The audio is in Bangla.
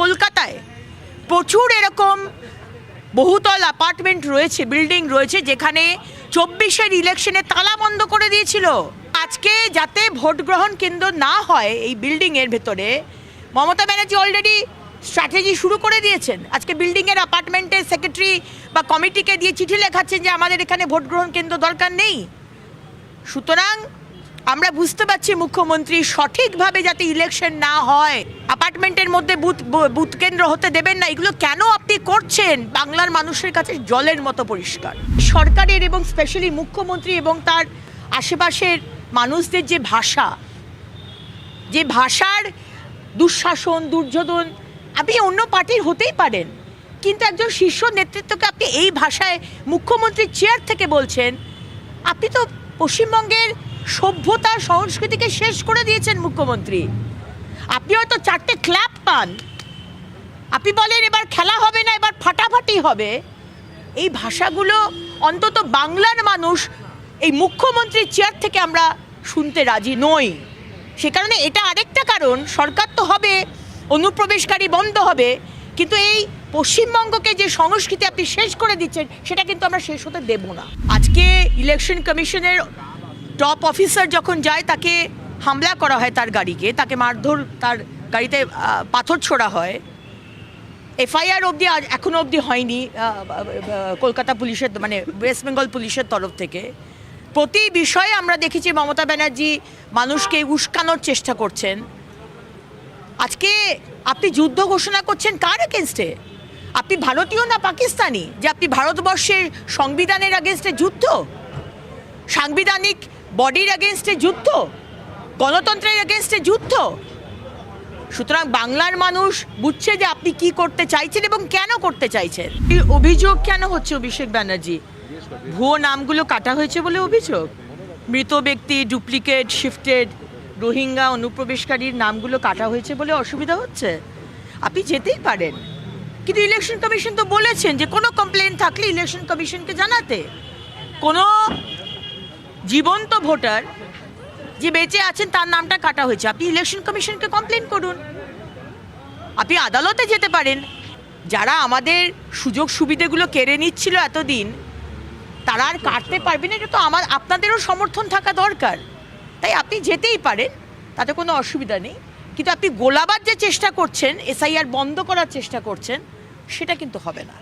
কলকাতায় প্রচুর এরকম বহুতল অ্যাপার্টমেন্ট রয়েছে, বিল্ডিং রয়েছে, যেখানে 24-এর ইলেকশনে তালা বন্ধ করে দিয়েছিল। আজকে যাতে ভোট গ্রহণ কেন্দ্র না হয় এই বিল্ডিংয়ের ভেতরে, মমতা ব্যানার্জি অলরেডি স্ট্র্যাটেজি শুরু করে দিয়েছেন। আজকে বিল্ডিংয়ের অ্যাপার্টমেন্টের সেক্রেটারি বা কমিটিকে দিয়ে চিঠি লেখাচ্ছেন যে আমাদের এখানে ভোট গ্রহণ কেন্দ্র দরকার নেই। সুতরাং আমরা বুঝতে পারছি মুখ্যমন্ত্রী সঠিকভাবে যাতে ইলেকশন না হয়, অ্যাপার্টমেন্টের মধ্যে বুথ কেন্দ্র হতে দেবেন না। এগুলো কেন আপনি করছেন? বাংলার মানুষের কাছে জলের মতো পরিষ্কার। সরকারের এবং স্পেশালি মুখ্যমন্ত্রী এবং তার আশেপাশের মানুষদের যে ভাষার দুঃশাসন, দুর্যোধন, আপনি অন্য পার্টির হতেই পারেন, কিন্তু একজন শীর্ষ নেতৃত্বকে আপনি এই ভাষায় মুখ্যমন্ত্রীর চেয়ার থেকে বলছেন। আপনি তো পশ্চিমবঙ্গের সভ্যতা সংস্কৃতিকে শেষ করে দিয়েছেন মুখ্যমন্ত্রী। আপনি হয়তো 4টে ক্ল্যাপ পান, আপনি বলেন এবার খেলা হবে না, এবার ফাটাফাটি হবে। এই ভাষাগুলো অন্তত বাংলার মানুষ এই মুখ্যমন্ত্রীর চেয়ার থেকে আমরা শুনতে রাজি নই। সে কারণে এটা আরেকটা কারণ, সরকার তো হবে, অনুপ্রবেশকারী বন্ধ হবে, কিন্তু এই পশ্চিমবঙ্গকে যে সংস্কৃতি আপনি শেষ করে দিচ্ছেন সেটা কিন্তু আমরা শেষ হতে দেব না। আজকে ইলেকশন কমিশনের টপ অফিসার যখন যায়, তাকে হামলা করা হয়, তার গাড়িকে, তাকে মারধর, তার গাড়িতে পাথর ছোড়া হয়। এফআইআর অবধি এখনও অবধি হয়নি কলকাতা পুলিশের, মানে ওয়েস্ট বেঙ্গল পুলিশের তরফ থেকে। প্রতি বিষয়ে আমরা দেখেছি মমতা ব্যানার্জি মানুষকে উস্কানোর চেষ্টা করছেন। আজকে আপনি যুদ্ধ ঘোষণা করছেন কার এগেনস্টে? আপনি ভারতীয় না পাকিস্তানি যে আপনি ভারতবর্ষের সংবিধানের এগেনস্টে যুদ্ধ, সাংবিধানিক বডির এগেনস্টে যুদ্ধ, গণতন্ত্রের এগেনস্টে যুদ্ধ? সুতরাং বাংলার মানুষ বুঝছে যে আপনি কি করতে চাইছেন এবং কেন করতে চাইছেন। অভিযোগ কেন হচ্ছে অভিষেক ব্যানার্জি? ভুয়ো নামগুলো কাটা হয়েছে বলে অভিযোগ, মৃত ব্যক্তি, ডুপ্লিকেট, শিফটেড, রোহিঙ্গা অনুপ্রবেশকারীর নামগুলো কাটা হয়েছে বলে অসুবিধা হচ্ছে। আপনি যেতেই পারেন, কিন্তু ইলেকশন কমিশন তো বলেছেন যে কোনো কমপ্লেন থাকলে ইলেকশন কমিশনকে জানাতে। কোনো জীবন্ত ভোটার যে বেঁচে আছেন তার নামটা কাটা হয়েছে, আপনি ইলেকশন কমিশনকে কমপ্লেন করুন। আপনি আদালতে যেতে পারেন। যারা আমাদের সুযোগ সুবিধাগুলো কেড়ে নিচ্ছিল এতদিন, তারা আর কাটতে পারবে না। এটা তো আপনাদেরও সমর্থন থাকা দরকার। তাই আপনি যেতেই পারেন, তাতে কোনো অসুবিধা নেই। কিন্তু আপনি গোলাবার যে চেষ্টা করছেন, এসআইআর বন্ধ করার চেষ্টা করছেন, সেটা কিন্তু হবে না।